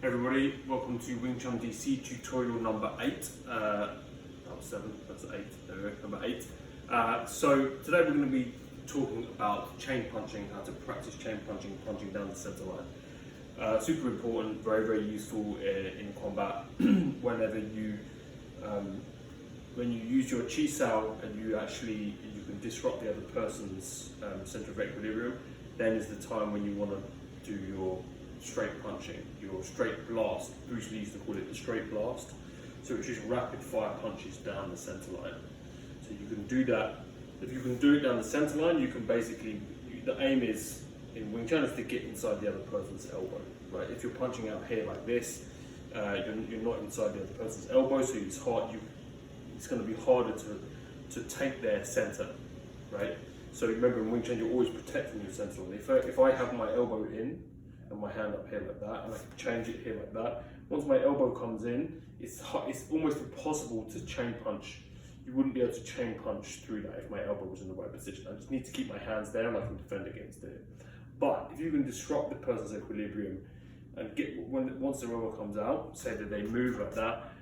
Hey everybody, welcome to Wing Chun DC tutorial number 8. That was 7, that's 8, there we go, number 8. So today we're going to be talking about chain punching, how to practice chain punching, punching down the center line. Super important, very useful in combat. Whenever you, when you use your chi sao and you can disrupt the other person's center of equilibrium, then is the time when you want to do your straight punching, your straight blast. Bruce Lee used to call it the straight blast. So it's just rapid fire punches down the center line. So you can do that. If you can do it down the center line, you can basically, the aim is in Wing Chun is to get inside the other person's elbow, right? If you're punching out here like this, you're not inside the other person's elbow, so it's hard. It's going to be harder to take their center, right? So remember in Wing Chun, you're always protecting your center line. If I have my elbow in and my hand up here like that, and I can change it here like that. Once my elbow comes in, it's almost impossible to chain punch. You wouldn't be able to chain punch through that if my elbow was in the right position. I just need to keep my hands there and I can defend against it. But if you can disrupt the person's equilibrium and once their elbow comes out, say that they move like that,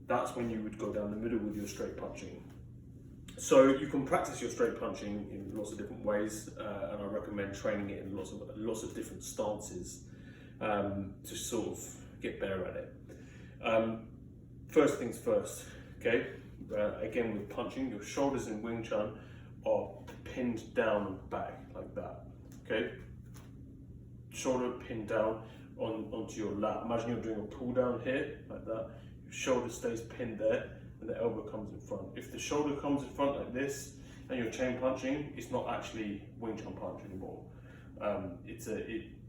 that's when you would go down the middle with your straight punching. So you can practice your straight punching in lots of different ways, and I recommend training it in lots of different stances to sort of get better at it. First things first, okay? Again with punching, your shoulders in Wing Chun are pinned down and back like that, okay? Shoulder pinned down onto your lap. Imagine you're doing a pull down here like that. Your shoulder stays pinned there, and the elbow comes in front. If the shoulder comes in front like this and you're chain punching, it's not actually Wing Chun punch anymore. It's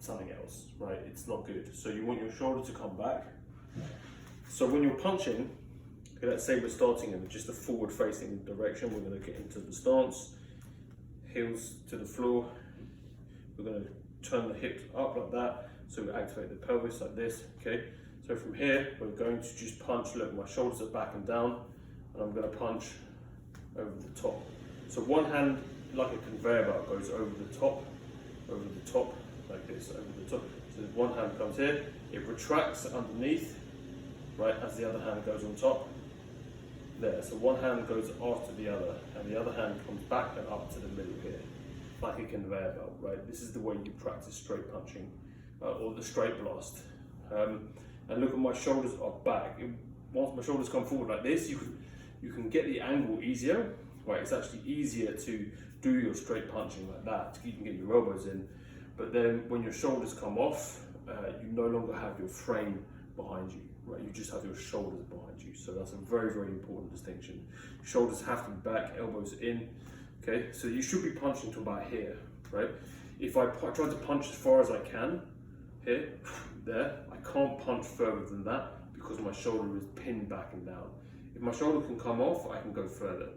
something else, right? It's not good. So you want your shoulder to come back. So when you're punching, okay, let's say we're starting in just a forward facing direction, we're going to get into the stance, heels to the floor. We're going to turn the hips up like that. So we activate the pelvis like this, okay? So from here, we're going to just punch. Look, my shoulders are back and down, and I'm going to punch over the top. So one hand, like a conveyor belt, goes over the top, like this, over the top. So one hand comes here, it retracts underneath, right, as the other hand goes on top. There, so one hand goes after the other, and the other hand comes back and up to the middle here, like a conveyor belt, right? This is the way you practice straight punching, or the straight blast. And look at my shoulders are back. Once my shoulders come forward like this, you can get the angle easier, right? It's actually easier to do your straight punching like that. You can get your elbows in, but then when your shoulders come off, you no longer have your frame behind you, right? You just have your shoulders behind you. So that's a very important distinction. Shoulders have to be back, elbows in, okay? So you should be punching to about here, right? If I try to punch as far as I can, here, there, I can't punch further than that because my shoulder is pinned back and down. If my shoulder can come off, I can go further.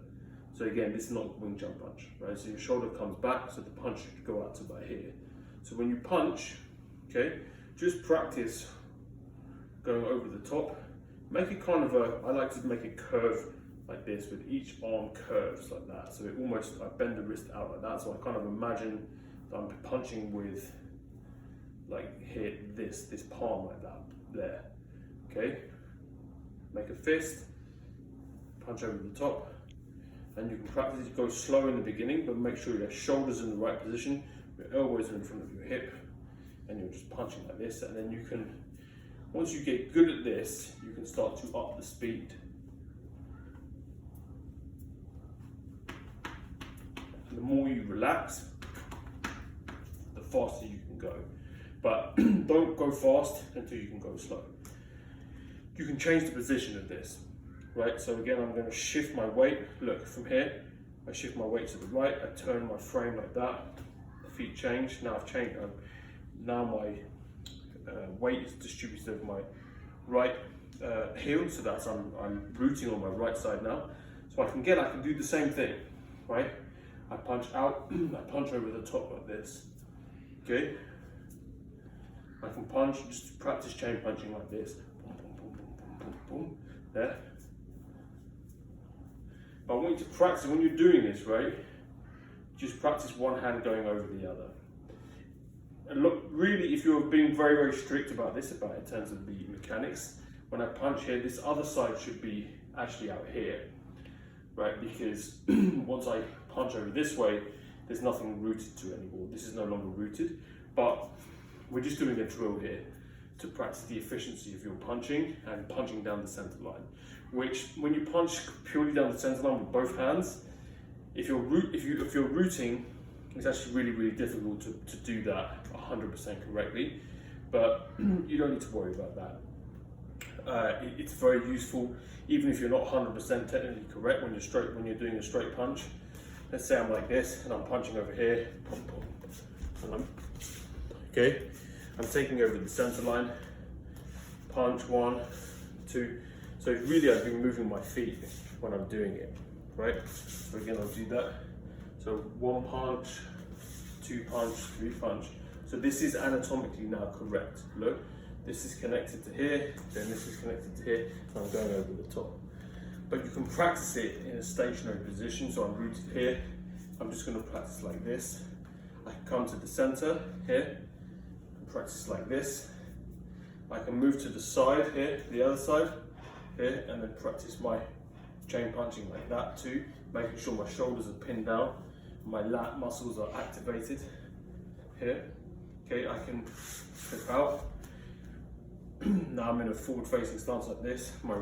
So again, this is not Wing Chun punch, right? So your shoulder comes back, so the punch should go out to about here. So when you punch, okay, just practice going over the top. Make it kind of I like to make it curve like this with each arm curves like that. So it almost, I bend the wrist out like that. So I kind of imagine that I'm punching with, like here, this palm like that, there, okay? Make a fist, punch over the top, and you can practice, go slow in the beginning, but make sure your shoulders in the right position, your elbows are in front of your hip, and you're just punching like this, and then you can, once you get good at this, you can start to up the speed. And the more you relax, the faster you can go. But don't go fast until you can go slow. You can change the position of this, right? So again, I'm going to shift my weight. Look, from here, I shift my weight to the right. I turn my frame like that. The feet change. Now I've changed. Now my weight is distributed over my right heel, so that's I'm rooting on my right side now. So I can do the same thing, right? I punch out. I punch over the top like this. Okay. I can punch, just practice chain punching like this. Boom, boom, boom, boom, boom, boom, boom. There. But I want you to practice, when you're doing this, right, just practice one hand going over the other. And look, really, if you're being very, very strict about this, about in terms of the mechanics, when I punch here, this other side should be actually out here, right? Because once I punch over this way, there's nothing rooted to it anymore. This is no longer rooted, but we're just doing a drill here to practice the efficiency of your punching and punching down the center line. Which, when you punch purely down the center line with both hands, if you're rooting, it's actually really, really difficult to do that 100% correctly, but you don't need to worry about that. It's very useful, even if you're not 100% technically correct when you're doing a straight punch. Let's say I'm like this and I'm punching over here, okay? I'm taking over the center line, punch 1, 2. So really I've been moving my feet when I'm doing it, right? So again, I'll do that. So 1 punch, 2 punch, 3 punch. So this is anatomically now correct. Look, this is connected to here, then this is connected to here, and I'm going over the top. But you can practice it in a stationary position. So I'm rooted here. I'm just going to practice like this. I can come to the center here and practice like this. I can move to the side here, the other side here, and then practice my chain punching like that too, making sure my shoulders are pinned down, my lat muscles are activated here. Okay, I can flip out. Now I'm in a forward facing stance like this, my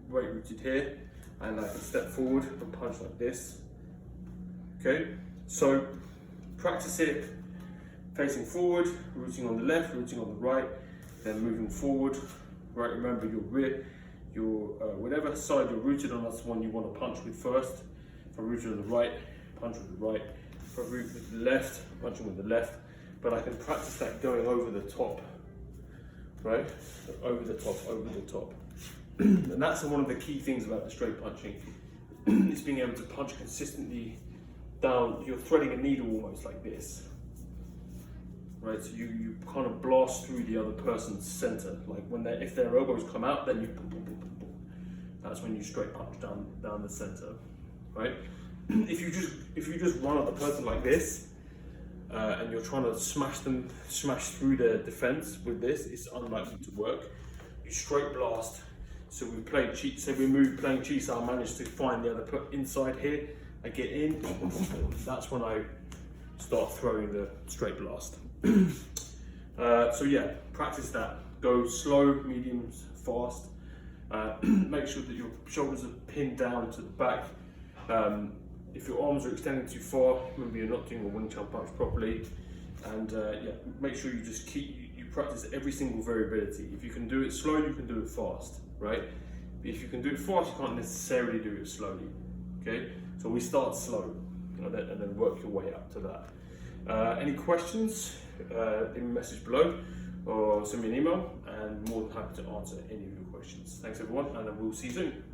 weight rooted here, and I can step forward and punch like this. Okay, so practice it facing forward, rooting on the left, rooting on the right, then moving forward. Right, remember your rear, whatever side you're rooted on, that's the one you want to punch with first. If I'm rooted on the right, punch with the right. If I'm rooted with the left, punching with the left. But I can practice that going over the top, right? Over the top, over the top. And that's one of the key things about the straight punching. It's being able to punch consistently down. You're threading a needle almost like this, right? So you kind of blast through the other person's center. Like if their elbows come out, then you boom, boom, boom, boom, boom. That's when you straight punch down the center, right? If you just run at the person like this, and you're trying to smash through their defense with this, it's unlikely to work. You straight blast. So we play cheat. So we move playing cheat. So I manage to find the other inside here. I get in. That's when I start throwing the straight blast. So yeah, practice that. Go slow, medium, fast. Make sure that your shoulders are pinned down to the back. If your arms are extending too far, remember you're not doing a Wing Chun punch properly. And yeah, make sure you just you practice every single variability. If you can do it slow, you can do it fast, right? If you can do it fast, you can't necessarily do it slowly, okay? So we start slow and then work your way up to that. Any questions, leave me a message below or send me an email, and more than happy to answer any of your questions. Thanks everyone, and we'll see you soon.